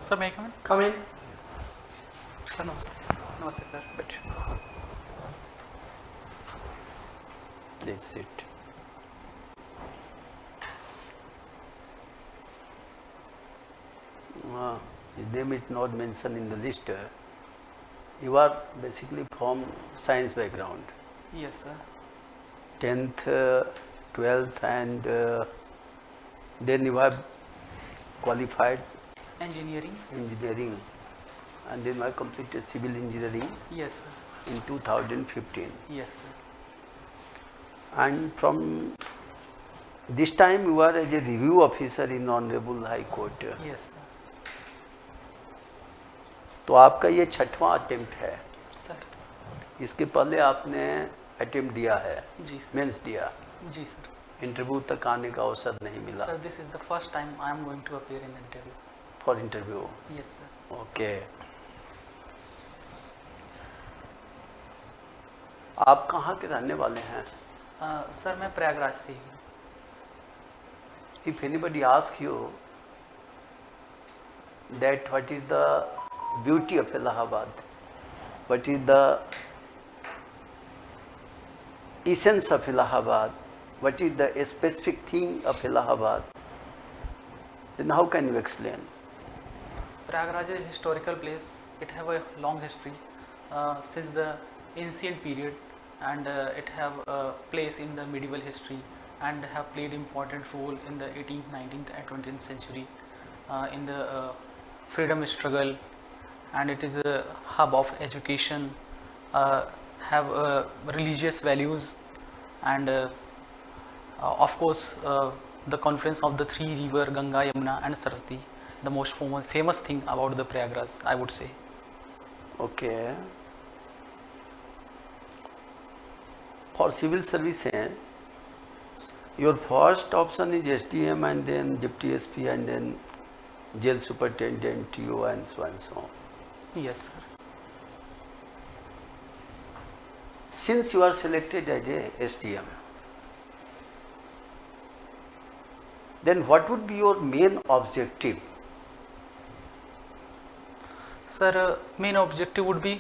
Sir मैं कम Come in. Sir नमस्ते. नमस्ते सर. बैठिए. Please sit. His name is not mentioned in the list. You are basically from science background. Yes sir. 10th, 12th and then you have qualified Engineering. engineering and then I completed civil engineering Yes sir. in 2015. Yes sir. And from this time you are as a review officer in Honorable High Court. Yes sir. तो आपका ये 6वां attempt है. Sir. इसके पहले आपने attempt दिया है. जी सर. मेंस दिया. जी सर. इंटरव्यू तक आने का अवसर नहीं मिला. Sir this is the first time I am going to appear in interview. For interview. Yes sir. Okay. आप कहाँ के रहने वाले हैं? सर मैं प्रयागराज से ही हूँ. If anybody asks you that what is the beauty of Allahabad, what is the essence of Allahabad, what is the specific thing of Allahabad, then how can you explain? Prayagraj is a historical place. It have a long history since the ancient period, and it have a place in the medieval history and have played important role in the 18th, 19th and 20th century in the freedom struggle, and it is a hub of education, have religious values, and of course the confluence of the three river Ganga, Yamuna and Saraswati, the most famous thing about the Prayagraj, I would say. Okay. For civil service, your first option is STM and then Deputy SP and then jail superintendent, TO and so and so on. Yes sir. Since you are selected as a STM, then what would be your main objective? Sir, main objective would be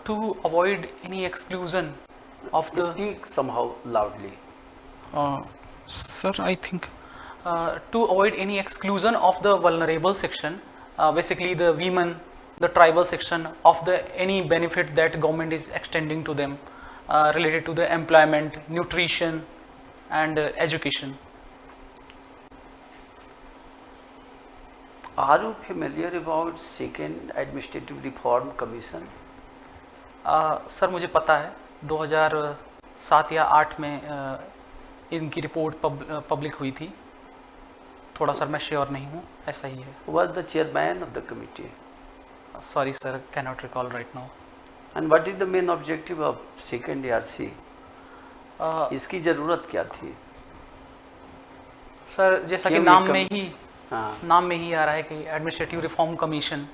to avoid any exclusion of the. Speak somehow loudly. Sir, I think to avoid any exclusion of the vulnerable section, basically the women, the tribal section of the any benefit that government is extending to them related to the employment, nutrition and education. Are you familiar about second administrative reform commission? Sir मुझे पता है 2007 या 8 में इनकी report public हुई थी. थोड़ा sir मैं श्योर नहीं हूँ, ऐसा ही है. Was the chairman of the committee? Sorry sir, cannot recall right now. And what is the main objective of second ARC? इसकी जरूरत क्या थी? सर जैसा कि नाम में ही आ रहा है कि एडमिनिस्ट्रेटिव रिफॉर्म कमीशन,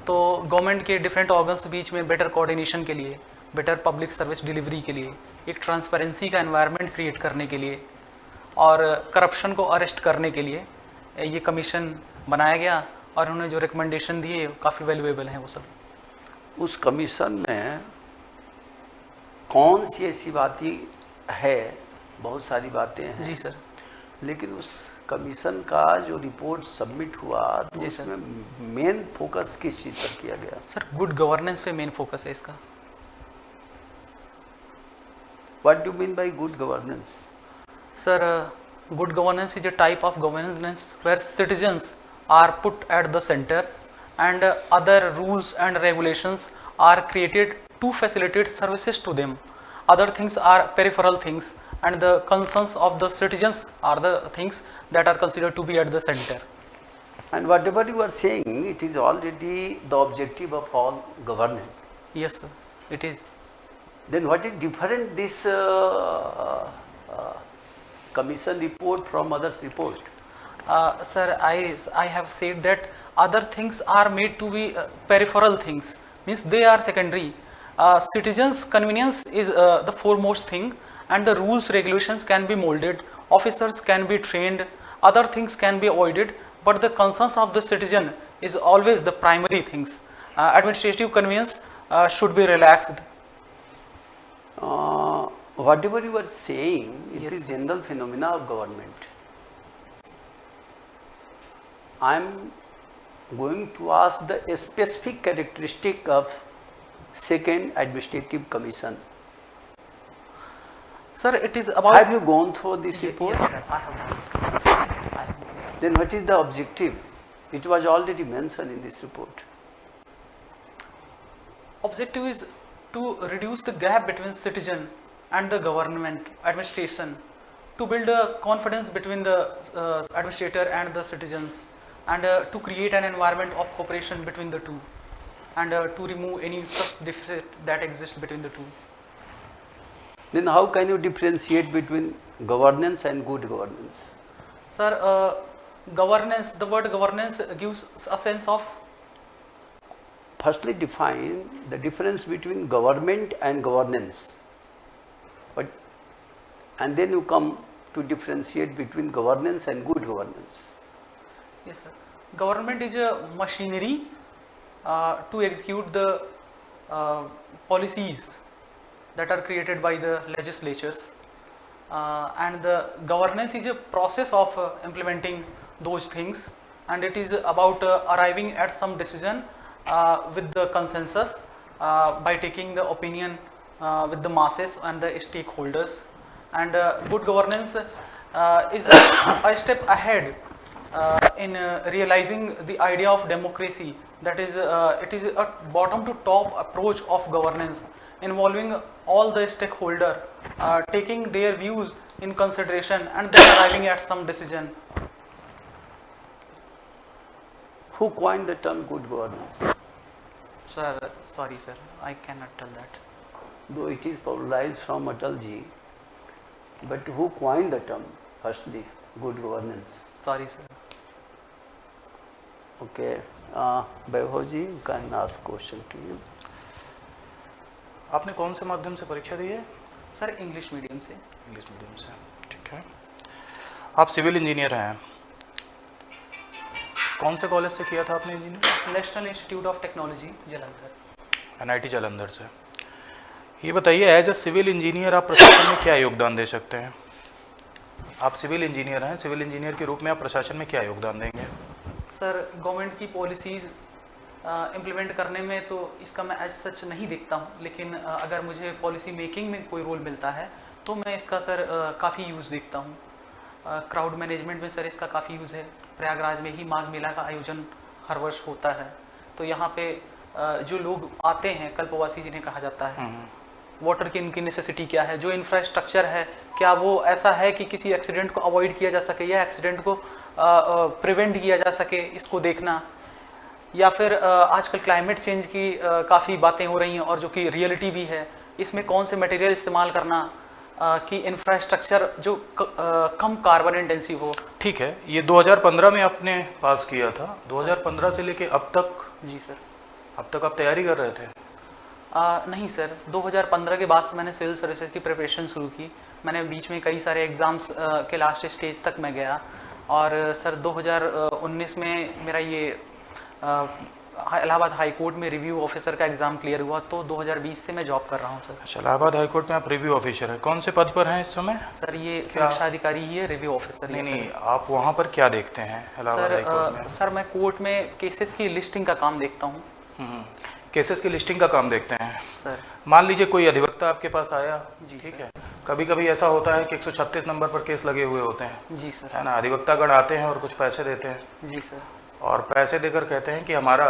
तो गवर्नमेंट के डिफरेंट ऑर्गन्स बीच में बेटर कोऑर्डिनेशन के लिए, बेटर पब्लिक सर्विस डिलीवरी के लिए, एक ट्रांसपेरेंसी का एनवायरनमेंट क्रिएट करने के लिए और करप्शन को अरेस्ट करने के लिए ये कमीशन बनाया गया, और उन्होंने जो रिकमेंडेशन दिए काफ़ी वैल्यूएबल हैं वो सब. उस कमीशन में कौन सी ऐसी बातें है? बहुत सारी बातें हैं. जी सर. लेकिन उस कमीशन का जो रिपोर्ट सबमिट हुआ तो उसमें मेन फोकस किस चीज़ पर किया गया? सर गुड गवर्नेंस पे मेन फोकस है इसका. What do you mean by good governance? Sir, good governance is a type of governance where citizens are put at the center and other rules and regulations are created to facilitate services to them. Other things are peripheral things, and the concerns of the citizens are the things that are considered to be at the center. And whatever you are saying, it is already the objective of all governance. Yes sir, it is. Then what is different this commission report from others report? Sir, I have said that other things are made to be peripheral things, means they are secondary. Citizens' convenience is the foremost thing, and the rules regulations can be molded, officers can be trained, other things can be avoided, but the concerns of the citizen is always the primary things. Administrative conveyance should be relaxed. Whatever you are saying, it Yes, is sir. general phenomena of government. I am going to ask the specific characteristic of second administrative commission. Sir, it is about. Have you gone through this report? Yes, sir, I have gone through. I have gone through. Then what is the objective? It was already mentioned in this report. Objective is to reduce the gap between citizen and the government administration, to build a confidence between the administrator and the citizens, and to create an environment of cooperation between the two, and to remove any trust deficit that exists between the two. Then how can you differentiate between governance and good governance? Sir, governance, the word governance gives a sense of. Firstly, define the difference between government and governance. And then you come to differentiate between governance and good governance. Yes, sir. Government is a machinery to execute the policies that are created by the legislatures, and the governance is a process of implementing those things, and it is about arriving at some decision with the consensus by taking the opinion with the masses and the stakeholders. And good governance is a step ahead in realizing the idea of democracy. That is, it is a bottom to top approach of governance involving all the stakeholder, taking their views in consideration and then arriving at some decision. Who coined the term good governance? Sir, sorry sir, I cannot tell that. Though it is popularized from Atalji, but who coined the term? Firstly, good governance. Sorry sir. Okay, Vaibhav ji, you can ask question to you. आपने कौन से माध्यम से परीक्षा दी है? Sir English medium से. English medium से, ठीक है. आप सिविल इंजीनियर हैं. कौन से कॉलेज से किया था आपने engineer? National institute of technology Jalandhar. NIT Jalandhar से. ये बताइए, एज अ सिविल इंजीनियर आप प्रशासन में क्या योगदान दे सकते हैं? आप सिविल इंजीनियर हैं, सिविल इंजीनियर के रूप में आप प्रशासन में क्या योगदान देंगे? सर, गवर्नमेंट की पॉलिसीज़ इम्प्लीमेंट करने में तो इसका मैं एज सच नहीं देखता हूँ, लेकिन अगर मुझे पॉलिसी मेकिंग में कोई रोल मिलता है तो मैं इसका सर काफ़ी यूज़ देखता हूँ. क्राउड मैनेजमेंट में सर इसका काफ़ी यूज़ है. प्रयागराज में ही माघ मेला का आयोजन हर वर्ष होता है, तो यहाँ पे जो लोग आते हैं, कल्पवासी जिन्हें कहा जाता है, वाटर की इनकी नेसेसिटी क्या है, जो इंफ्रास्ट्रक्चर है क्या वो ऐसा है कि किसी एक्सीडेंट को अवॉइड किया जा सके या एक्सीडेंट को प्रिवेंट किया जा सके, इसको देखना. या फिर आजकल क्लाइमेट चेंज की काफ़ी बातें हो रही हैं और जो कि रियलिटी भी है, इसमें कौन से मटेरियल इस्तेमाल करना कि इंफ्रास्ट्रक्चर जो कम कार्बन इंटेंसिव हो. ठीक है, ये 2015 में आपने पास किया था. 2015 से लेके अब तक? जी सर. अब तक आप तैयारी कर रहे थे? नहीं सर, 2015 के बाद से मैंने सिविल सर्विसेज की प्रिपरेशन शुरू की. मैंने बीच में कई सारे एग्ज़ाम्स के लास्ट स्टेज तक मैं गया, और सर 2019 में मेरा ये इलाहाबाद हाई कोर्ट में रिव्यू ऑफिसर का एग्ज़ाम क्लियर हुआ, तो 2020 से मैं जॉब कर रहा हूँ सर. अच्छा, इलाहाबाद हाई कोर्ट में आप रिव्यू ऑफिसर हैं. कौन से पद पर हैं इस समय? सर ये सुरक्षा अधिकारी ही है, रिव्यू ऑफिसर. नहीं, आप वहाँ पर क्या देखते हैं इलाहाबाद हाई कोर्ट में? सर मैं कोर्ट में केसेस की लिस्टिंग का काम देखता हूँ. केसेस की लिस्टिंग का काम देखते हैं सर. मान लीजिए कोई अधिवक्ता आपके पास आया, जी ठीक सर. है, कभी कभी ऐसा होता है कि 136 नंबर पर केस लगे हुए होते हैं, जी सर. है ना. अधिवक्तागण आते हैं और कुछ पैसे देते हैं. जी सर. और पैसे देकर कहते हैं कि हमारा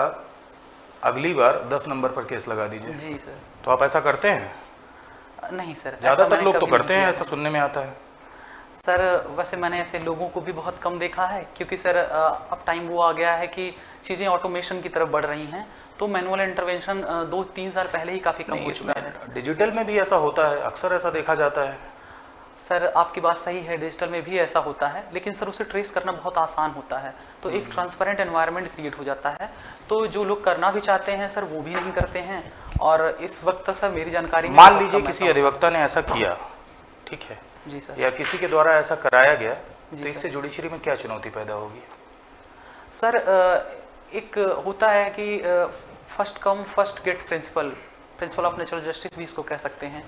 अगली बार 10 नंबर पर केस लगा दीजिए. जी सर. तो आप ऐसा करते हैं? नहीं सर, ज़्यादातर लोग तो करते हैं, ऐसा सुनने में आता है. सर वैसे मैंने ऐसे लोगों को भी बहुत कम देखा है, क्योंकि सर अब टाइम वो आ गया है कि चीज़ें ऑटोमेशन की तरफ बढ़ रही हैं, तो मैनुअल इंटरवेंशन 2-3 साल पहले ही काफ़ी कम हो चुका है. डिजिटल में भी ऐसा होता है, अक्सर ऐसा देखा जाता है. सर आपकी बात सही है, डिजिटल में भी ऐसा होता है, लेकिन सर उसे ट्रेस करना बहुत आसान होता है, तो एक ट्रांसपेरेंट एनवायरनमेंट क्रिएट हो जाता है. तो जो लोग करना भी चाहते हैं सर वो भी नहीं करते हैं, और इस वक्त सर मेरी जानकारी में मान लीजिए किसी अधिवक्ता ने ऐसा किया, ठीक है, जी सर, या किसी के द्वारा ऐसा कराया गया, जी तो इससे जुडिशरी में क्या चुनौती पैदा होगी? सर एक होता है कि first come first get principle of natural justice भी इसको कह सकते हैं।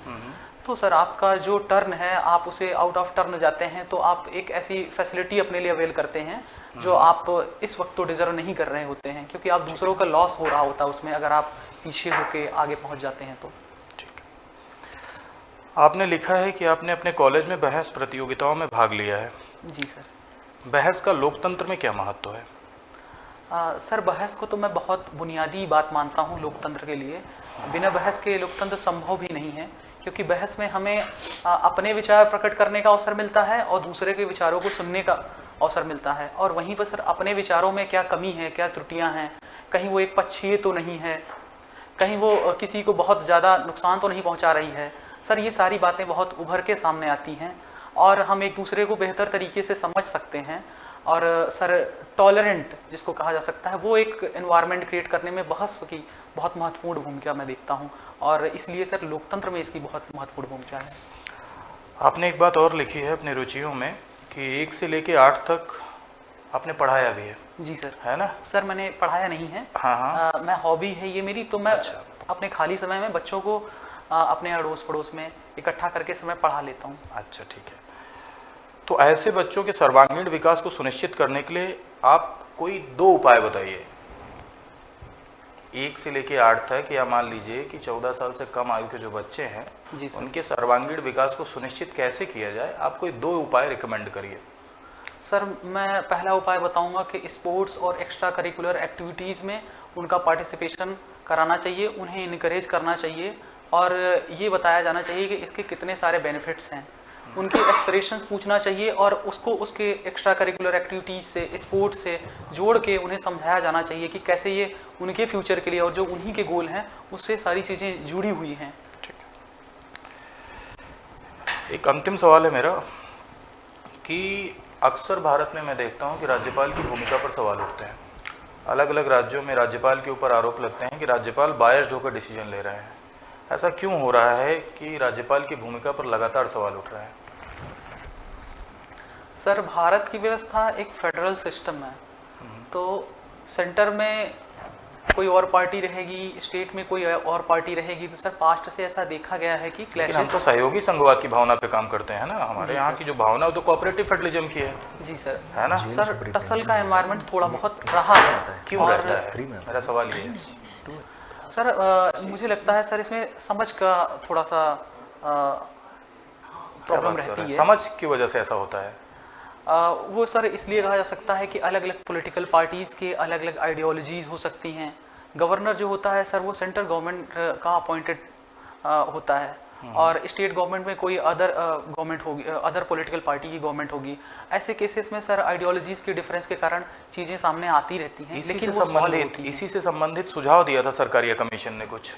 तो सर आपका जो टर्न है आप उसे आउट ऑफ टर्न जाते हैं तो आप एक ऐसी फैसिलिटी अपने लिए अवेल करते हैं जो आप इस वक्त तो डिजर्व नहीं कर रहे होते हैं, क्योंकि आप दूसरों का लॉस हो रहा होता है उसमें, अगर आप पीछे होके आगे पहुंच जाते हैं तो। ठीक है। आपने लिखा है कि आपने अपने कॉलेज में बहस प्रतियोगिताओं में भाग लिया है। जी सर। बहस का लोकतंत्र में क्या महत्व है? सर बहस को तो मैं बहुत बुनियादी बात मानता हूँ लोकतंत्र के लिए। बिना बहस के लोकतंत्र संभव भी नहीं है, क्योंकि बहस में हमें अपने विचार प्रकट करने का अवसर मिलता है और दूसरे के विचारों को सुनने का अवसर मिलता है। और वहीं पर सर अपने विचारों में क्या कमी है, क्या त्रुटियां हैं, कहीं वो एक पक्षीय तो नहीं है, कहीं वो किसी को बहुत ज़्यादा नुकसान तो नहीं पहुंचा रही है। सर ये सारी बातें बहुत उभर के सामने आती हैं और हम एक दूसरे को बेहतर तरीके से समझ सकते हैं। और सर टॉलरेंट जिसको कहा जा सकता है, वो एक एनवायरनमेंट क्रिएट करने में बहस की बहुत महत्वपूर्ण भूमिका मैं देखता हूँ, और इसलिए सर लोकतंत्र में इसकी बहुत महत्वपूर्ण भूमिका है। आपने एक बात और लिखी है अपनी रुचियों में कि 1 से लेके 8 तक आपने पढ़ाया भी है। जी सर। है ना? सर मैंने पढ़ाया नहीं है। हाँ। मैं हॉबी है ये मेरी, तो मैं अच्छा। अपने खाली समय में बच्चों को अपने अड़ोस पड़ोस में इकट्ठा करके समय पढ़ा लेता हूँ। अच्छा, ठीक है। तो ऐसे बच्चों के सर्वांगीण विकास को सुनिश्चित करने के लिए आप कोई 2 उपाय बताइए। 1 से लेके 8 तक, या मान लीजिए कि 14 साल से कम आयु के जो बच्चे हैं, जी सर। उनके सर्वांगीण विकास को सुनिश्चित कैसे किया जाए, आप कोई 2 उपाय रिकमेंड करिए। सर मैं पहला उपाय बताऊंगा कि स्पोर्ट्स और एक्स्ट्रा करिकुलर एक्टिविटीज़ में उनका पार्टिसिपेशन कराना चाहिए, उन्हें इनकरेज करना चाहिए और ये बताया जाना चाहिए कि इसके कितने सारे बेनिफिट्स हैं। उनके एस्पिरेशंस पूछना चाहिए और उसको उसके एक्स्ट्रा करिकुलर एक्टिविटीज़ से, स्पोर्ट्स से जोड़ के उन्हें समझाया जाना चाहिए कि कैसे ये उनके फ्यूचर के लिए और जो उन्हीं के गोल हैं उससे सारी चीज़ें जुड़ी हुई हैं। ठीक है। एक अंतिम सवाल है मेरा कि अक्सर भारत में मैं देखता हूं कि राज्यपाल की भूमिका पर सवाल उठते हैं। अलग अलग राज्यों में राज्यपाल के ऊपर आरोप लगते हैं कि राज्यपाल बायस्ड होकर डिसीजन ले रहे हैं। ऐसा क्यों हो रहा है कि राज्यपाल की भूमिका पर लगातार सवाल उठ रहे हैं? सर भारत की व्यवस्था एक फेडरल सिस्टम है, तो सेंटर में कोई और पार्टी रहेगी, स्टेट में कोई और पार्टी रहेगी, तो सर पास्ट से ऐसा देखा गया है कि लेकिन हम तो सहयोगी संघवाद की भावना पे काम करते हैं ना। हमारे यहाँ सर। की जो भावना है वो तो कोऑपरेटिव फेडरलिज्म की है। जी सर। है ना? सर टसल का एनवायरनमेंट थोड़ा बहुत रहा है। क्यों और रहता है? मेरा सवाल ये है। सर मुझे लगता है सर इसमें समझ का थोड़ा सा प्रॉब्लम रहती है। समझ की वजह से ऐसा होता है। वो सर इसलिए कहा जा सकता है कि अलग अलग पॉलिटिकल पार्टीज़ के अलग अलग आइडियोलॉजीज़ हो सकती हैं। गवर्नर जो होता है सर वो सेंट्रल गवर्नमेंट का अपॉइंटेड होता है और स्टेट गवर्नमेंट में कोई अदर गवर्नमेंट होगी, अदर पॉलिटिकल पार्टी की गवर्नमेंट होगी। ऐसे केसेस में सर आइडियोलॉजीज़ के डिफरेंस के कारण चीज़ें सामने आती रहती हैं, लेकिन इसी से संबंधित सुझाव दिया था सरकारिया कमीशन ने कुछ।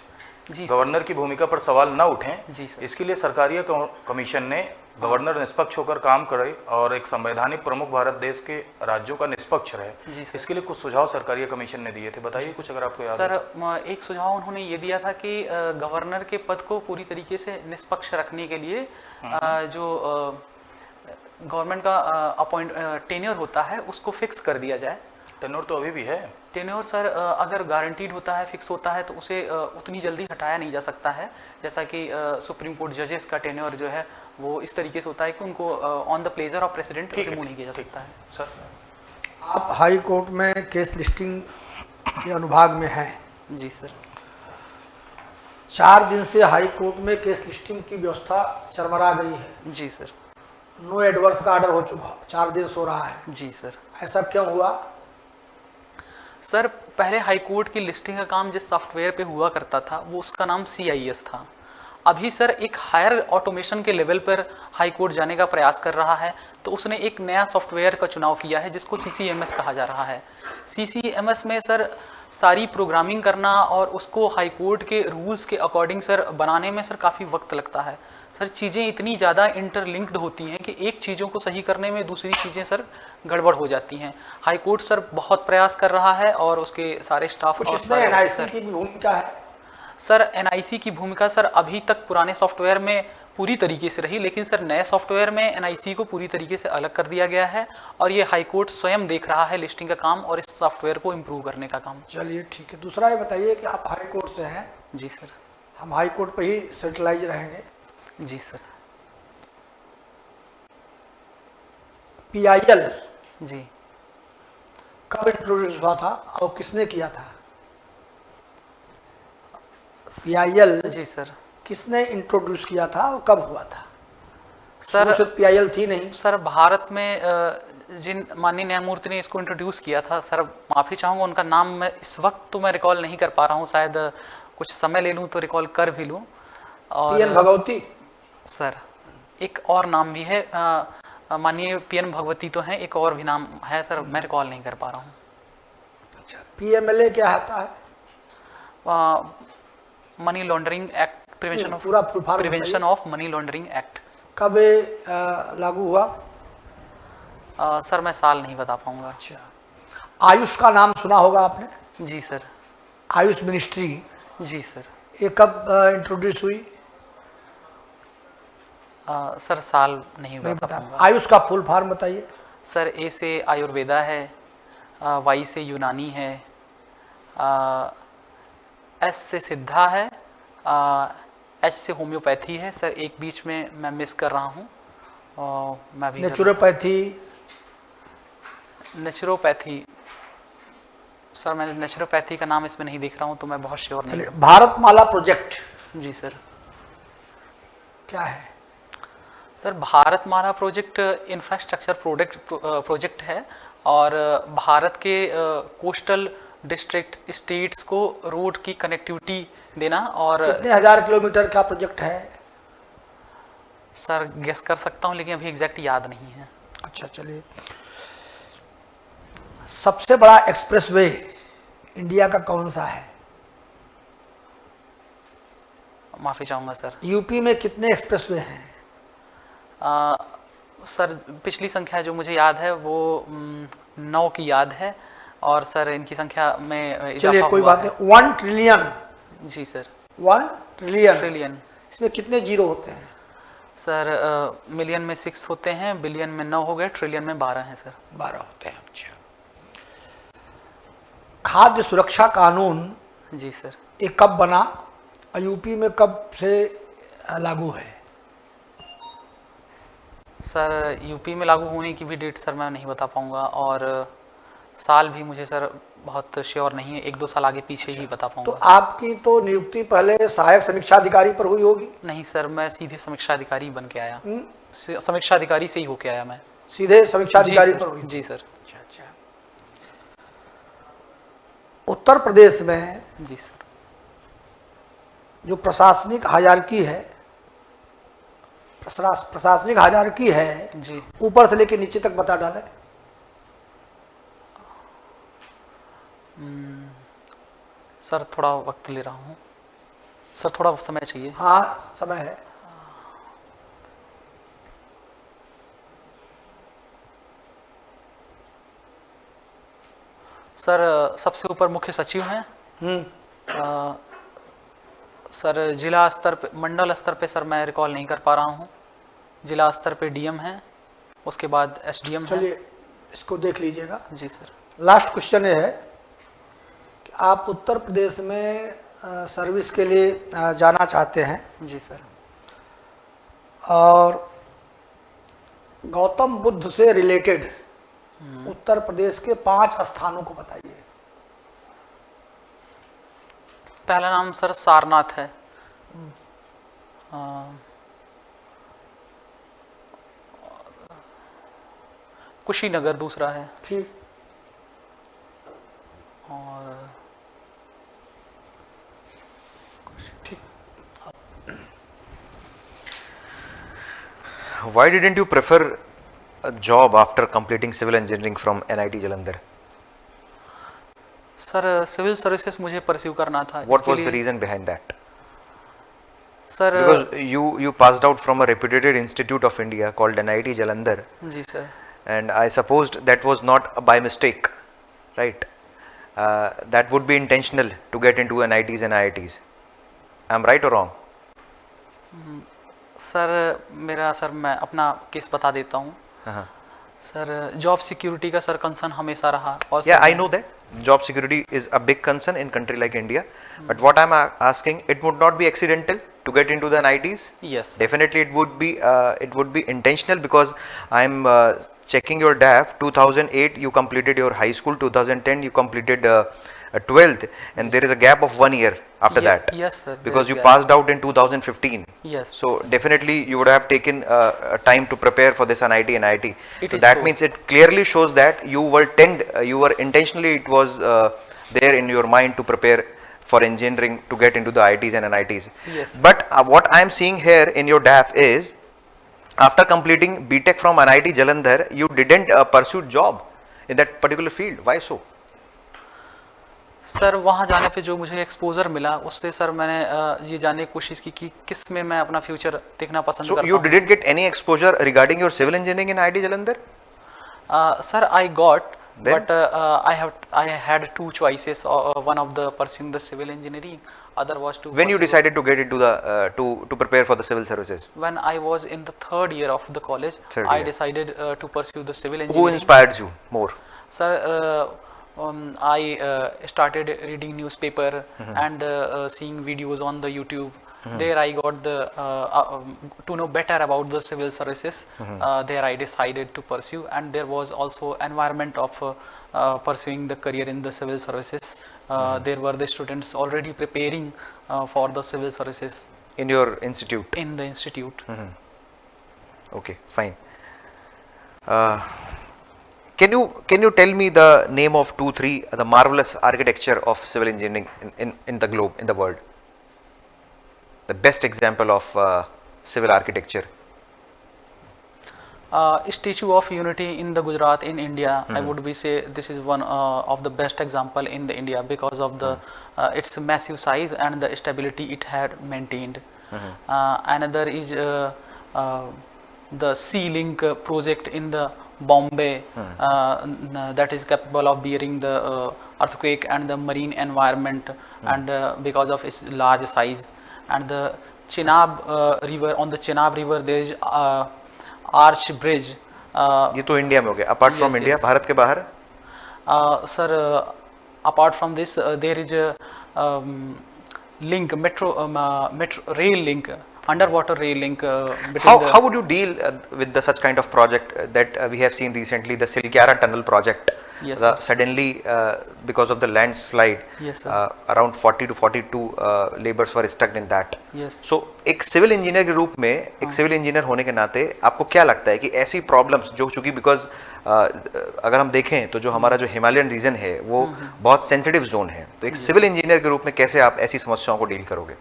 जी गवर्नर की भूमिका पर सवाल न उठें, जी सर। इसके लिए सरकारिया कमीशन ने गवर्नर निष्पक्ष होकर काम करे और एक संवैधानिक प्रमुख भारत देश के राज्यों का निष्पक्ष रहे, इसके लिए कुछ सुझाव सरकारिया कमीशन ने दिए थे। बताइए कुछ अगर आपको याद सर एक सुझाव उन्होंने ये दिया था कि गवर्नर के पद को पूरी तरीके से निष्पक्ष रखने के लिए जो गवर्नमेंट का टेन्योर होता है उसको फिक्स कर दिया जाए। टेन्योर तो अभी भी है। टेन्योर सर अगर गारंटीड होता है, फिक्स होता है, तो उसे उतनी जल्दी हटाया नहीं जा सकता है। जैसा कि सुप्रीम कोर्ट जजेस का टेन्योर जो है वो इस तरीके से होता है कि उनको on the pleasure of president remove नहीं किया जा सकता है। सर आप हाई कोर्ट में केस लिस्टिंग के अनुभाग में हैं। जी सर। 4 दिन से हाई कोर्ट में केस लिस्टिंग की व्यवस्था चरमरा गई है। जी सर। नो एडवर्स का ऑर्डर हो चुका, 4 दिन हो रहा है। जी सर। ऐसा क्यों हुआ? सर पहले हाई कोर्ट की लिस्टिंग का काम जिस सॉफ्टवेयर पे हुआ करता था वो उसका नाम CIS था। अभी सर एक हायर ऑटोमेशन के लेवल पर हाई कोर्ट जाने का प्रयास कर रहा है, तो उसने एक नया सॉफ्टवेयर का चुनाव किया है जिसको CCMS कहा जा रहा है। CCMS में सर सारी प्रोग्रामिंग करना और उसको हाई कोर्ट के रूल्स के अकॉर्डिंग सर बनाने में सर काफ़ी वक्त लगता है। सर चीज़ें इतनी ज़्यादा इंटरलिंक्ड होती हैं कि एक चीज़ों को सही करने में दूसरी चीज़ें सर गड़बड़ हो जाती हैं। हाई कोर्ट सर बहुत प्रयास कर रहा है और उसके सारे स्टाफ और सारे NIC की भी भूमिका है। सर NIC की भूमिका सर अभी तक पुराने सॉफ्टवेयर में पूरी तरीके से रही, लेकिन सर नए सॉफ्टवेयर में एनआईसी को पूरी तरीके से अलग कर दिया गया है और ये हाई कोर्ट स्वयं देख रहा है लिस्टिंग का काम और इस सॉफ्टवेयर को इम्प्रूव करने का काम। चलिए ठीक है। दूसरा ये बताइए कि आप हाई कोर्ट से हैं, जी सर। हम हाई कोर्ट पे ही सेंट्रलाइज रहेंगे। जी सर। PIL जी कब इंट्रोड्यूस हुआ था और किसने किया था? PIL जी सर। किसने इंट्रोड्यूस किया था और कब हुआ था? सर सिर्फ PIL थी नहीं। सर भारत में जिन माननीय न्यायमूर्ति ने इसको इंट्रोड्यूस किया था, सर माफ़ी चाहूँगा उनका नाम मैं इस वक्त तो मैं रिकॉल नहीं कर पा रहा हूँ, शायद कुछ समय ले लूँ तो रिकॉल कर भी लूँ। और PN भगवती। सर एक और नाम भी है, माननीय PN भगवती तो हैं, एक और भी नाम है सर, मैं रिकॉल नहीं कर पा रहा हूँ। अच्छा, PMLA क्या होता है? मनी लॉन्ड्रिंग एक्ट, पूरा full form prevention of money laundering act. कब ये लागू हुआ? सर मैं साल नहीं बता पाऊंगा। अच्छा, आयुष का नाम सुना होगा आपने? जी सर। आयुष मिनिस्ट्री, जी सर। ये कब इंट्रोड्यूस हुई? सर साल नहीं बता पाऊंगा। आयुष का फुल फॉर्म बताइए। सर ए से आयुर्वेदा है, वाई से यूनानी है, एस से सिद्धा है, एच से होम्योपैथी है। सर एक बीच में मैं मिस कर रहा हूँ, मैं भी नेचुरोपैथी। सर मैं नेचुरोपैथी का नाम इसमें नहीं देख रहा हूँ तो मैं बहुत श्योर नहीं हूँ। भारतमाला प्रोजेक्ट जी सर। क्या है? Sir Bharatmala project infrastructure project है और भारत के कोस्टल डिस्ट्रिक्ट स्टेट्स को रोड की कनेक्टिविटी देना। और कितने हजार किलोमीटर का प्रोजेक्ट है? सर गेस कर सकता हूँ लेकिन अभी एग्जैक्ट याद नहीं है। अच्छा चलिए, सबसे बड़ा एक्सप्रेसवे इंडिया का कौन सा है? माफ़ी चाहूँगा सर। यूपी में कितने एक्सप्रेसवे हैं? सर पिछली संख्या जो मुझे याद है वो 9 की याद है और सर इनकी संख्या में चलिए कोई बात नहीं। 1 ट्रिलियन। जी सर। 1 ट्रिलियन। ट्रिलियन। इसमें कितने जीरो होते हैं? सर मिलियन में 6 होते हैं, बिलियन में 9 हो गए, ट्रिलियन में 12 हैं सर। 12 होते हैं। अच्छा, खाद्य सुरक्षा कानून जी सर। ये कब बना और यूपी में कब से लागू है? सर यूपी में लागू होने की भी डेट सर मैं नहीं बता पाऊंगा और साल भी मुझे सर बहुत श्योर नहीं है, 1-2 साल आगे पीछे ही बता पाऊंगा। तो आपकी तो नियुक्ति पहले सहायक समीक्षा अधिकारी पर हुई होगी? नहीं सर, मैं सीधे समीक्षा अधिकारी बन के आया। समीक्षा अधिकारी से ही होके आया मैं। सीधे समीक्षा अधिकारी पर हुई? जी सर। अच्छा। उत्तर प्रदेश में जी सर जो प्रशासनिक हायरार्की है, प्रशासनिक हायरार्की है जी, ऊपर से लेके नीचे तक बता डाले। सर थोड़ा वक्त ले रहा हूँ सर, थोड़ा समय चाहिए। हाँ समय है। सर सबसे ऊपर मुख्य सचिव हैं। सर जिला स्तर पे, मंडल स्तर पे सर मैं रिकॉल नहीं कर पा रहा हूँ। जिला स्तर पे DM हैं, उसके बाद SDM है। चलिए इसको देख लीजिएगा। जी सर। लास्ट क्वेश्चन ये है कि आप उत्तर प्रदेश में सर्विस के लिए जाना चाहते हैं जी सर। और गौतम बुद्ध से रिलेटेड उत्तर प्रदेश के 5 स्थानों को बताइए। पहला नाम सर सारनाथ है। कुशीनगर दूसरा है। ठीक। और Why didn't you prefer a job after completing civil engineering from NIT Jalandhar? Sir civil services मुझे परस्यू करना था। What was the reason behind that? Sir Because you passed out from a reputed institute of India called NIT Jalandhar, जी sir. and I supposed that was not by mistake, right? That would be intentional to get into NITs and IITs. Am I right or wrong? Sir मैं अपना case बता देता हूँ। Sir job security का sir concern हमेशा रहा। और Yeah, I know that job security is a big concern in country like India. But what I'm asking, it would not be accidental to get into the NITs. Yes. Definitely, it would be intentional, because I'm checking your DAF. 2008 you completed your high school. 2010 you completed 12th, and there is a gap of 1 year after that. Yes, sir. Because you passed out in 2015. Yes. So definitely you would have taken time to prepare for this NIT. It So is that so. means it clearly shows that you were intentionally, it was there in your mind to prepare for engineering to get into the ITs and NITs. Yes. But what I am seeing here in your DAF is, after completing BTech from NIT Jalandhar, you didn't pursue job in that particular field. Why so? Sir वहाँ जाने पे जो मुझे exposure मिला, उससे sir मैंने ये जानने की कोशिश की कि किस में मैं अपना फ्यूचर देखना पसंद करता हूँ। So you didn't get any exposure regarding your civil engineering in IIT Jalandhar? Sir, I got, Then? but I had two choices. One of the pursuing the civil engineering, other was to. When you pursue- decided to get into the to prepare for the civil services? When I was in the third year of the college, Third I year. decided to pursue the civil Who engineering. inspired you more? Sir, I started reading newspaper and seeing videos on the YouTube. There I got the to know better about the civil services. There I decided to pursue, and there was also environment of pursuing the career in the civil services. There were the students already preparing for the civil services In your institute? in the institute. Okay, fine. Can you tell me the name of 2-3 the marvelous architecture of civil engineering in the globe, in the world? The best example of civil architecture. Statue of Unity in the Gujarat in India, I would be say this is one of the best example in the India because of the its massive size and the stability it had maintained. Another is the C-Link project in the Bombay that is capable of bearing the earthquake and the marine environment, and because of its large size. And the Chenab river, on the Chenab river there is arch bridge. ये तो India में हो गया. Apart from Yes, India, yes. Bharat के बाहर? Sir, apart from this, there is a link, metro rail link, underwater rail link between How would you deal with the such kind of project that we have seen recently, the Silkyara tunnel project? Yes, Suddenly, because of the landslide, Yes, sir. around 40 to 42 laborers were stuck in that. Yes. So, एक civil engineer के रूप में, एक civil engineer होने के नाते आपको क्या लगता है कि ऐसी प्रॉब्लम्स जो, चूंकि बिकॉज अगर हम देखें तो जो हमारा जो हिमालयन रीजन है वो बहुत सेंसिटिव जोन है, तो एक सिविल इंजीनियर के रूप में कैसे आप ऐसी समस्याओं को डील करोगे?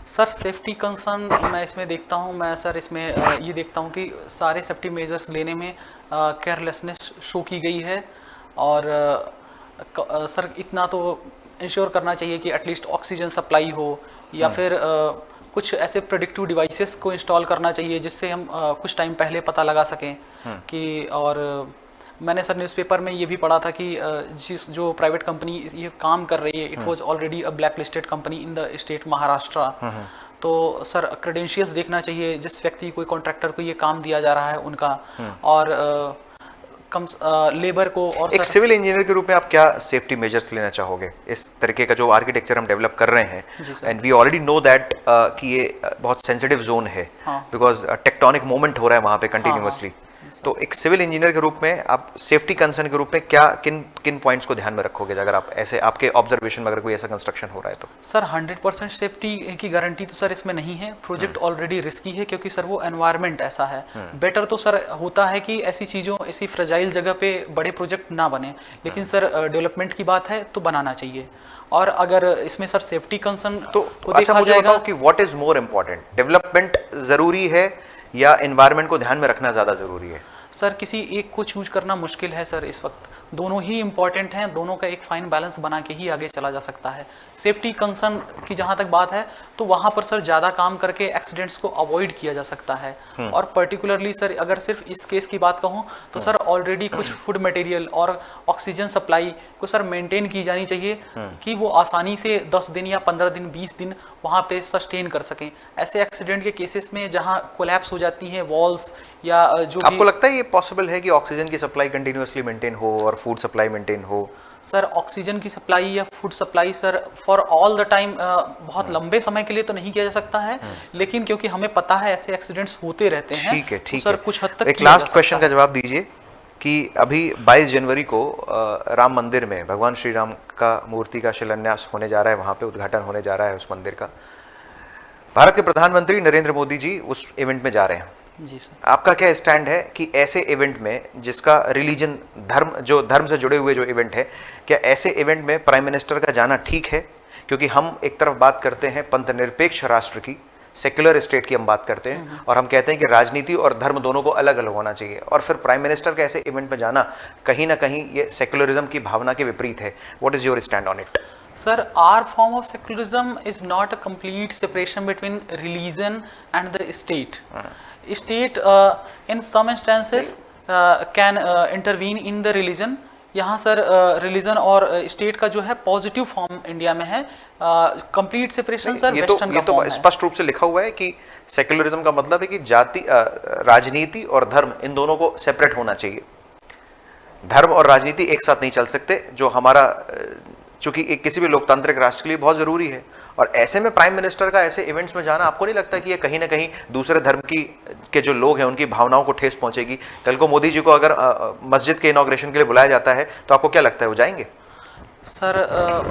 सर सेफ्टी कंसर्न मैं इसमें देखता हूँ, मैं सर इसमें ये देखता हूँ कि सारे सेफ्टी मेजर्स लेने में केयरलेसनेस शो की गई है, और सर इतना तो इंश्योर करना चाहिए कि एटलीस्ट ऑक्सीजन सप्लाई हो, या फिर कुछ ऐसे प्रेडिक्टिव डिवाइसेस को इंस्टॉल करना चाहिए जिससे हम कुछ टाइम पहले पता लगा सकें कि, और मैंने सर न्यूज़पेपर में ये भी पढ़ा था कि जो प्राइवेट कंपनी ये काम कर रही है, it was already a black listed company in the state Maharashtra. तो सर क्रेडेंशियल्स देखना चाहिए जिस व्यक्ति कोई कॉन्ट्रैक्टर को ये काम दिया जा रहा है उनका, और कम लेबर को. और एक सिविल इंजीनियर के रूप में आप क्या सेफ्टी मेजर्स लेना चाहोगे इस तरीके का जो आर्किटेक्चर हम डेवलप कर रहे हैं? जी sir. And we already know that कि ये बहुत सेंसिटिव जोन है, बिकॉज टेक्टोनिक मूवमेंट हो रहा है वहाँ पे कंटिन्यूअसली. तो एक सिविल इंजीनियर के रूप में आप सेफ्टी कंसर्न के रूप में क्या किन पॉइंट्स को ध्यान में रखोगे अगर आप ऐसे, आपके ऑब्जर्वेशन में अगर कोई ऐसा कंस्ट्रक्शन हो रहा है तो? सर 100% सेफ्टी की गारंटी तो सर इसमें नहीं है. प्रोजेक्ट ऑलरेडी रिस्की है क्योंकि सर वो एनवायरनमेंट ऐसा है. बेटर तो सर होता है कि ऐसी चीज़ों, ऐसी फ्रेजाइल जगह पे बड़े प्रोजेक्ट ना बने, लेकिन सर डेवलपमेंट की बात है तो बनाना चाहिए. और अगर इसमें सर सेफ्टी कंसर्न तो अच्छा मुझे बताओ कि what is more important, development जरूरी है या एनवायरनमेंट को ध्यान में रखना ज़्यादा जरूरी है? सर किसी एक को चूज करना मुश्किल है सर इस वक्त, दोनों ही इम्पॉर्टेंट हैं, दोनों का एक फाइन बैलेंस बना के ही आगे चला जा सकता है। सेफ्टी कंसर्न की जहाँ तक बात है तो वहाँ पर सर ज़्यादा काम करके एक्सीडेंट्स को अवॉइड किया जा सकता है। और पर्टिकुलरली सर अगर सिर्फ इस केस की बात कहूँ तो सर ऑलरेडी कुछ फूड मटेरियल और ऑक्सीजन सप्लाई को सर मेंटेन की जानी चाहिए कि वो आसानी से 10 दिन या 15 दिन 20 दिन वहाँ पे सस्टेन कर सकें। ऐसे एक्सीडेंट के केसेस में जहाँ कोलैप्स हो जाती हैं वॉल्स या जो भी, आपको लगता है ये पॉसिबल है कि ऑक्सीजन की सप्लाई कंटिन्यूअसली मेंटेन हो और फूड सप्लाई मेंटेन हो? सर ऑक्सीजन की सप्लाई या food supply sir for all the time बहुत लंबे समय के लिए तो नहीं किया जा सकता है, लेकिन क्योंकि हमें पता है ऐसे एक्सीडेंट्स होते रहते हैं, ठीक है, तो ठीक सर है। कुछ हद तक एक किया जा लास्ट क्वेश्चन सकता का है। जवाब दीजिए कि अभी 22 जनवरी को राम मंदिर में भगवान श्री राम का मूर्ति का शिलान्यास होने जा रहा है, वहाँ पे उद्घाटन होने जा रहा है उस मंदिर का। भारत के प्रधानमंत्री नरेंद्र मोदी जी उस इवेंट में जा रहे हैं। जी सर। आपका क्या स्टैंड है कि ऐसे इवेंट में जिसका रिलीजन धर्म से जुड़े हुए जो इवेंट है, क्या ऐसे इवेंट में प्राइम मिनिस्टर का जाना ठीक है? क्योंकि हम एक तरफ बात करते हैं पंथ निरपेक्ष राष्ट्र की, सेक्युलर स्टेट की हम बात करते हैं, और हम कहते हैं कि राजनीति और धर्म दोनों को अलग अलग होना चाहिए, और फिर प्राइम मिनिस्टर के ऐसे इवेंट में जाना कहीं ना कहीं ये सेक्युलरिज्म की भावना के विपरीत है। What is your stand on it? Sir, our form of secularism is not a complete separation between religion and the state. State, in some instances, can intervene in the religion. यहाँ sir religion और state का जो है positive form India में है, complete separation sir western का ये तो फॉर्म है। स्पष्ट रूप से लिखा हुआ है कि सेक्युलरिज्म का मतलब है कि जाति राजनीति और धर्म इन दोनों को सेपरेट होना चाहिए। धर्म और राजनीति एक साथ नहीं चल सकते, जो हमारा चूंकि एक किसी भी लोकतांत्रिक राष्ट्र के लिए बहुत जरूरी है। और ऐसे में प्राइम मिनिस्टर का ऐसे इवेंट्स में जाना, आपको नहीं लगता कि ये कहीं ना कहीं दूसरे धर्म के जो लोग हैं उनकी भावनाओं को ठेस पहुंचेगी? कल को मोदी जी को अगर मस्जिद के इनॉग्रेशन के लिए बुलाया जाता है तो आपको क्या लगता है वो जाएंगे? सर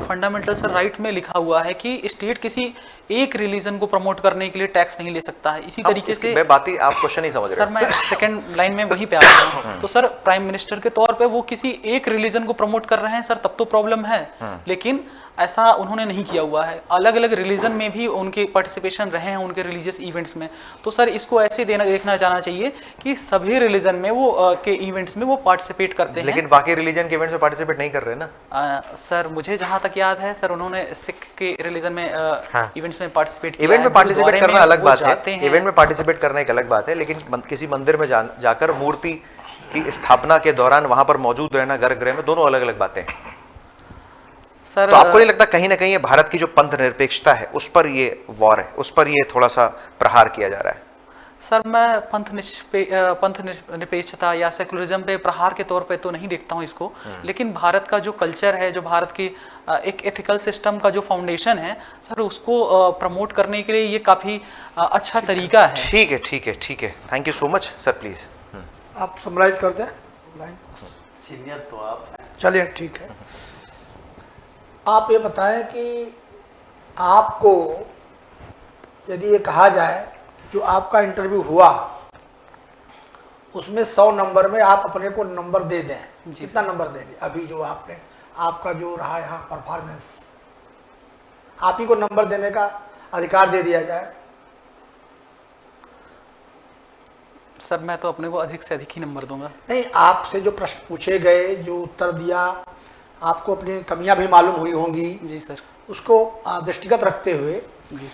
फंडामेंटल सर राइट में लिखा हुआ है कि स्टेट किसी एक रिलीजन को प्रमोट करने के लिए टैक्स नहीं ले सकता है। इसी तरीके से मैं बात ही आप क्वेश्चन नहीं समझ रहे। सर मैं सेकंड लाइन में वहीं पे आ रहा हूँ। तो सर प्राइम मिनिस्टर के तौर पे वो किसी एक रिलीजन को प्रमोट कर रहे हैं सर, तब तो प्रॉब्लम है, लेकिन ऐसा उन्होंने नहीं किया हुआ है। अलग अलग रिलीजन में भी उनके पार्टिसिपेशन रहे हैं उनके रिलीजियस इवेंट्स में। तो सर इसको ऐसे देखना जाना चाहिए कि सभी रिलीजन में वो के इवेंट्स में वो पार्टिसिपेट करते हैं। लेकिन बाकी रिलीजन के इवेंट्स में पार्टिसिपेट नहीं कर रहे ना। सर मुझे जहाँ तक याद है सर उन्होंने सिख के रिलीजन में इवेंट्स में पार्टिसिपेट किया इवेंट में पार्टिसिपेट करना अलग बात है, हैं। इवेंट में पार्टिसिपेट करना एक अलग बात है, लेकिन किसी मंदिर में जाकर मूर्ति की स्थापना के दौरान वहां पर मौजूद रहना गर्भगृह में, दोनों अलग अलग बातें हैं। सर तो आपको नहीं लगता कहीं ना कहीं ये भारत की जो पंथ निरपेक्षता है उस पर ये वॉर है, उस पर ये थोड़ा सा प्रहार किया जा रहा है? सर मैं पंथ निरपेक्षता या सेकुलरिज्म पे प्रहार के तौर पे तो नहीं देखता हूँ इसको, लेकिन भारत का जो कल्चर है, जो भारत की एक एथिकल सिस्टम का जो फाउंडेशन है सर, उसको प्रमोट करने के लिए ये काफ़ी अच्छा तरीका है। ठीक है, ठीक है, ठीक है। Thank you so much sir. Please आप समराइज कर दें लाइन। सीनियर तो आप हैं। चलिए ठीक है। आप ये बताएं कि आपको यदि ये कहा जाए जो आपका इंटरव्यू हुआ उसमें 100 नंबर में आप अपने को नंबर दे दें, कितना नंबर देंगे? अभी जो आपका जो रहा यहाँ परफॉर्मेंस, आप ही को नंबर देने का अधिकार दे दिया जाए। सर मैं तो अपने को अधिक से अधिक ही नंबर दूंगा। नहीं, आपसे जो प्रश्न पूछे गए, जो उत्तर दिया, आपको अपनी कमियां भी मालूम हुई होंगी। जी सर। उसको दृष्टिगत रखते हुए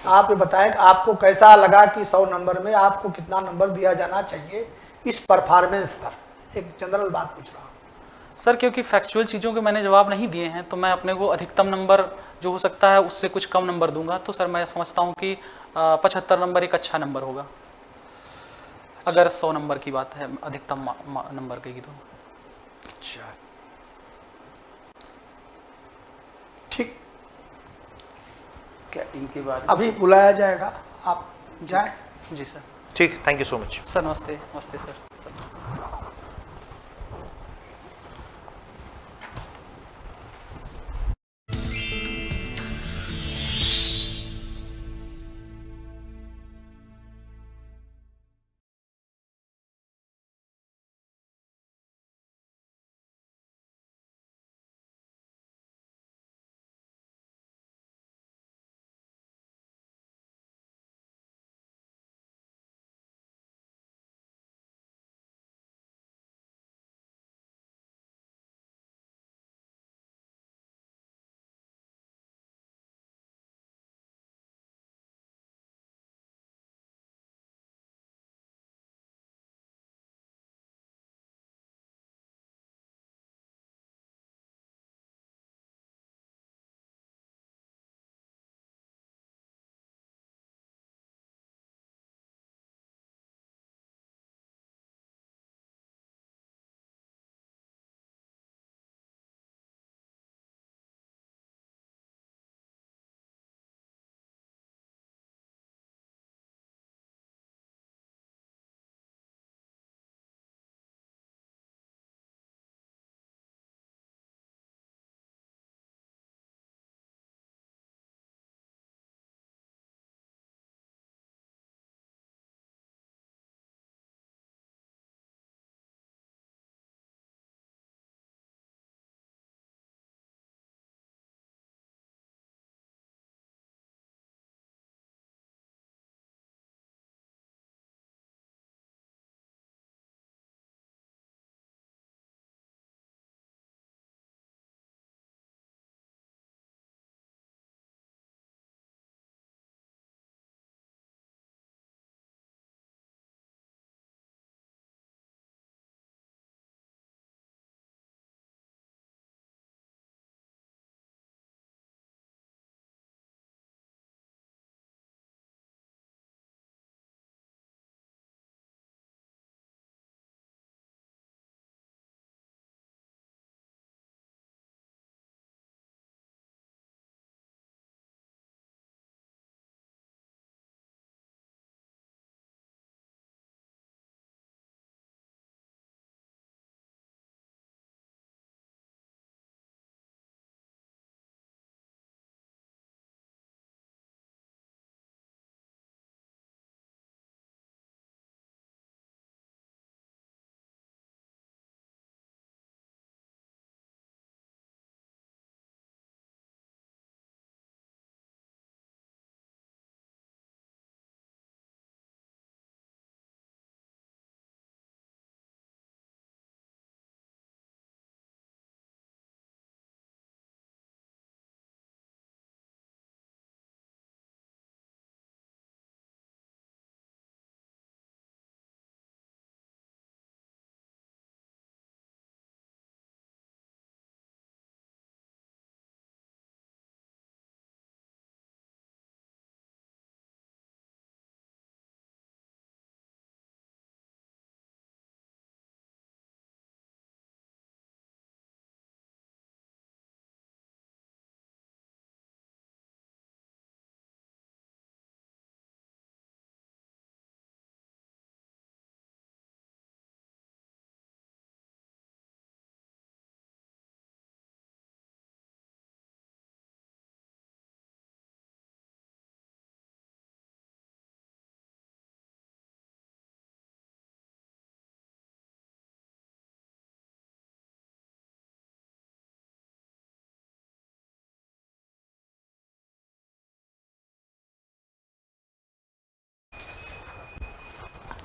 आप ये बताएं कि आपको कैसा लगा कि 100 नंबर में आपको कितना नंबर दिया जाना चाहिए इस परफॉर्मेंस पर? एक जनरल बात पूछ रहा हूँ सर, क्योंकि फैक्चुअल चीज़ों के मैंने जवाब नहीं दिए हैं तो मैं अपने को अधिकतम नंबर जो हो सकता है उससे कुछ कम नंबर दूंगा। तो सर मैं समझता हूँ कि 75 नंबर एक अच्छा नंबर होगा, अगर 100 नंबर की बात है अधिकतम नंबर की तो। अच्छा, ठीक। क्या इनके बारे में अभी बुलाया जाएगा, आप जाएं। जी सर। ठीक, thank you so much sir. नमस्ते। नमस्ते सर। नमस्ते।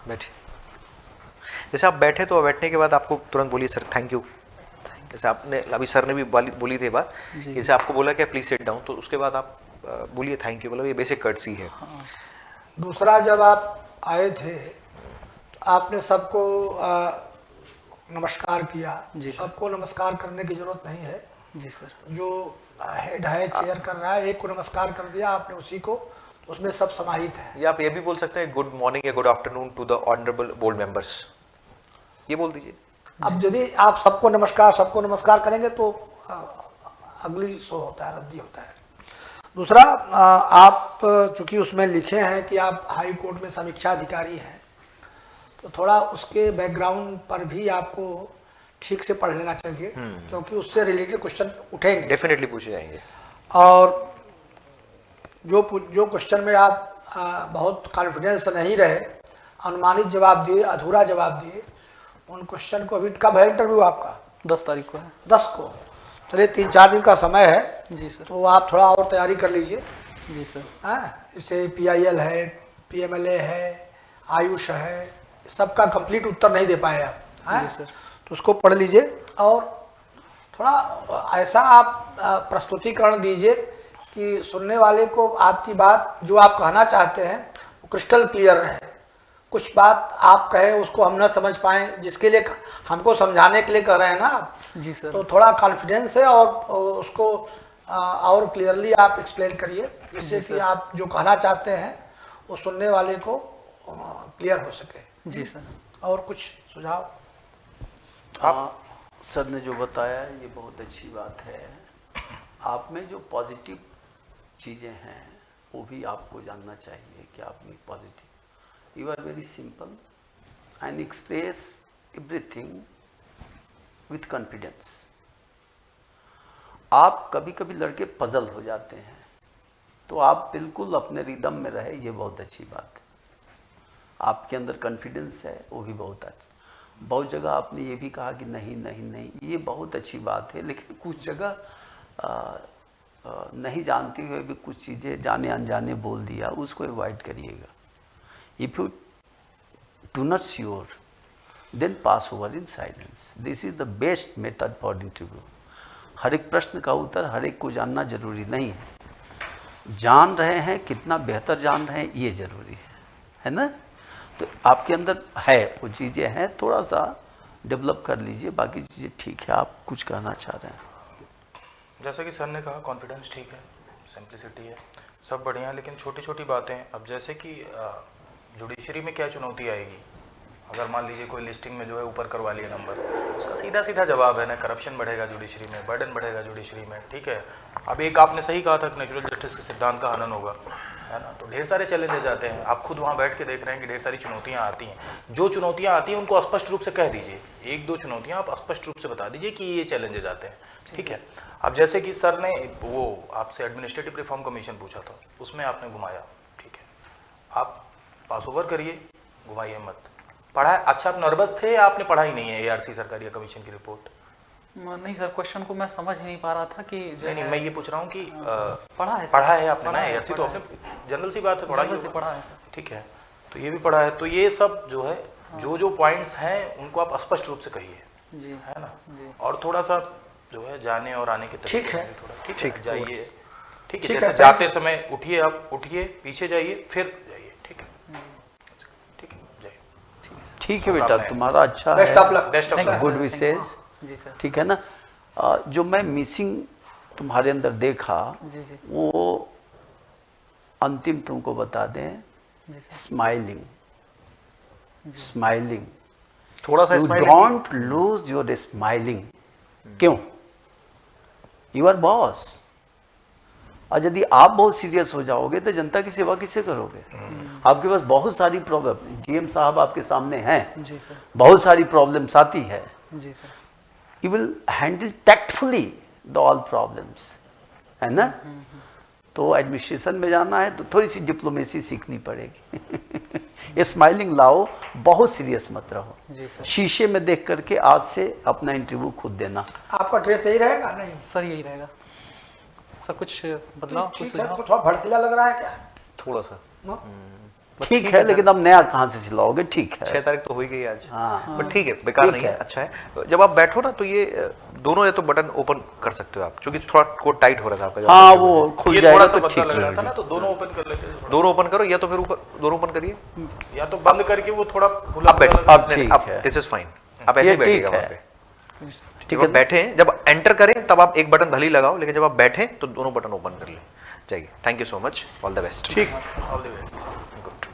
बैठिए। जैसे आप बैठे तो बैठने के बाद आपको तुरंत बोलिए सर थैंक यू। जैसे आपने अभी सर ने भी बोली थी बात, जैसे आपको बोला कि प्लीज सिट डाउन, तो उसके बाद आप बोलिए थैंक यू, मतलब ये बेसिक कर्टसी है। दूसरा, जब आप आए थे तो आपने सबको नमस्कार किया। जी सर। सबको नमस्कार करने की जरूरत नहीं है। जी सर। जो हेड है, चेयर कर रहा है, एक को नमस्कार कर दिया आपने उसी को, तो उसमें सब समाहित है। या आप ये भी बोल सकते हैं गुड मॉर्निंग या good afternoon to the honourable board members, ये बोल दीजिए। अब यदि आप सबको नमस्कार करेंगे तो अगली शो होता है, रद्दी होता है। दूसरा, आप चूंकि उसमें लिखे हैं कि आप हाई कोर्ट में समीक्षा अधिकारी हैं, तो थोड़ा उसके बैकग्राउंड पर भी आपको ठीक से पढ़ लेना चाहिए, क्योंकि उससे रिलेटेड क्वेश्चन उठेंगे, डेफिनेटली पूछे जाएंगे। और जो क्वेश्चन में आप बहुत कॉन्फिडेंस नहीं रहे, अनुमानित जवाब दिए, अधूरा जवाब दिए, उन क्वेश्चन को, अभी कब है इंटरव्यू आपका? 10 तारीख को है। 10 को, चलिए 3-4 दिन का समय है। जी सर। तो आप थोड़ा और तैयारी कर लीजिए। जी सर। हाँ, जैसे PIL है, PMLA है, आयुष है, सबका कंप्लीट उत्तर नहीं दे पाए आप। हाँ? जी सर। तो उसको पढ़ लीजिए और थोड़ा ऐसा आप प्रस्तुतिकरण दीजिए कि सुनने वाले को आपकी बात जो आप कहना चाहते हैं वो क्रिस्टल क्लियर रहे। कुछ बात आप कहें उसको हम ना समझ पाएँ, जिसके लिए हमको समझाने के लिए कह रहे हैं ना आप। जी सर। तो थोड़ा कॉन्फिडेंस है और उसको और क्लियरली आप एक्सप्लेन करिए, जिससे कि आप जो कहना चाहते हैं वो सुनने वाले को क्लियर हो सके। जी सर। और कुछ सुझाव? सर ने जो बताया ये बहुत अच्छी बात है। आप में जो पॉजिटिव चीज़ें हैं वो भी आपको जानना चाहिए कि आप में positive, you are very simple and express everything with confidence. आप कभी कभी लड़के पजल हो जाते हैं, तो आप बिल्कुल अपने रिदम में रहे, ये बहुत अच्छी बात है। आपके अंदर कॉन्फिडेंस है, वो भी बहुत अच्छा। बहुत जगह आपने ये भी कहा कि नहीं नहीं नहीं, ये बहुत अच्छी बात है, लेकिन कुछ जगह नहीं जानते हुए भी कुछ चीज़ें जाने अनजाने बोल दिया, उसको अवॉइड करिएगा। If you do not sure then pass over in silence. This is the best method for interview. हर एक प्रश्न का उत्तर हर एक को जानना जरूरी नहीं है। जान रहे हैं, कितना बेहतर जान रहे हैं, ये जरूरी है ना। तो आपके अंदर है, वो चीज़ें हैं, थोड़ा सा डेवलप कर लीजिए, बाकी चीज़ें ठीक है। आप कुछ कहना चाह रहे हैं? जैसा कि सर ने कहा, कॉन्फिडेंस ठीक है, सिंप्लिसिटी है, सब बढ़िया है, लेकिन छोटी छोटी बातें। अब जैसे कि जुडिशरी में क्या चुनौती आएगी, अगर मान लीजिए कोई लिस्टिंग में जो है ऊपर करवा लिया नंबर, उसका सीधा सीधा जवाब है ना, करप्शन बढ़ेगा जुडिशरी में, बर्डन बढ़ेगा जुडिशरी में, ठीक है। अब एक आपने सही कहा था, नेचुरल जस्टिस के सिद्धांत का हनन होगा, है ना। तो ढेर सारे चैलेंजेस आते हैं, आप खुद वहाँ बैठ के देख रहे हैं कि ढेर सारी चुनौतियाँ आती हैं। जो चुनौतियाँ आती हैं उनको स्पष्ट रूप से कह दीजिए, 1-2 चुनौतियाँ आप स्पष्ट रूप से बता दीजिए कि ये चैलेंजेस आते हैं, ठीक है। अब जैसे कि सर ने वो आपसे एडमिनिस्ट्रेटिव रिफॉर्म कमीशन पूछा था, उसमें आपने घुमाया, ठीक है। आप पास ओवर करिए, घुमाइए मत। पढ़ा, अच्छा आप नर्वस थे या आपने पढ़ा ही नहीं है ARC सरकारी कमीशन की रिपोर्ट? नहीं सर, क्वेश्चन को मैं समझ ही नहीं पा रहा था कि नहीं, मैं ये पूछ रहा हूँ कि पढ़ा है आपने ना ARC, तो आपने जनरल सी बात है, पढ़ा है, ठीक है। तो ये भी पढ़ा है, तो ये सब जो है, जो पॉइंट्स हैं उनको आप स्पष्ट रूप से कहिए, जी, है ना। जी। और थोड़ा सा जो है जाने और आने के तरीके ठीक है, थोड़ा ठीक है, जाइए, ठीक है। ठीक जैसे है, जाते समय उठिए, आप उठिए, पीछे जाइए, फिर जाइए, ठीक है, ठीक है, जाइए। ठीक है बेटा, तुम्हारा अच्छा best of luck, best of luck, good wishes, जी सर। ठीक है ना। जो मैं मिसिंग तुम्हारे अंदर देखा, जी जी वो अंतिम तुमको बता दें, जी सर। स्माइलिंग, स्माइलिंग, थोड़ा सा you smile don't lose your smiling. क्यों? यू आर बॉस, और यदि आप बहुत सीरियस हो जाओगे तो जनता की सेवा किससे करोगे? आपके पास बहुत सारी प्रॉब्लम, GM साहब आपके सामने हैं, जी सर। बहुत सारी प्रॉब्लम्स आती है। जी sir. You will handle tactfully the all problems, है ना। तो एडमिनिस्ट्रेशन में जाना है तो थोड़ी सी डिप्लोमेसी सीखनी पड़ेगी। ये स्माइलिंग लाओ, बहुत सीरियस मत रहो। जी सर। शीशे में देख करके आज से अपना इंटरव्यू खुद देना। आपका ड्रेस यही रहेगा? नहीं सर, यही रहेगा सर। कुछ बदलाव, कुछ ठीक है, सुझाव? तो थोड़ा भड़कीला लग रहा है क्या? थोड़ा सा नो? ठीक है, लेकिन अब नया कहाँ से चलाओगे? ठीक 6 है, तारीख तो हो ही गई आज, हाँ, बट ठीक है, बेकार ठीक नहीं है, है। अच्छा है। जब आप बैठो ना तो ये दोनों या तो बटन ओपन कर सकते हो आप, क्योंकि थोड़ा कोड टाइट हो रहा था आपका जब हाँ आप वो बैठे खुल ये थोड़ा जाएगा सा तो पतला ठीक लग रहा था रहेगा। ना, तो दोनों ओपन कर लेते थे थे। दोनों ओपन करो या तो फिर ऊपर दोनों ओपन करिए, या तो बंद करके वो थोड़ा खुला अब बैठो, खुला अब ठीक है। दिस इज फाइन, आप ऐसे ये ही बैठिएगा ठीक वहाँ है। पे। ठीक जब है, आप बैठे, जब एंटर करें तब आप एक बटन भले ही लगाओ, लेकिन जब आप बैठे तो दोनों बटन ओपन कर लें। जाइए, thank you so much, all the best. ठीक, ऑल द बेस्ट। गुड।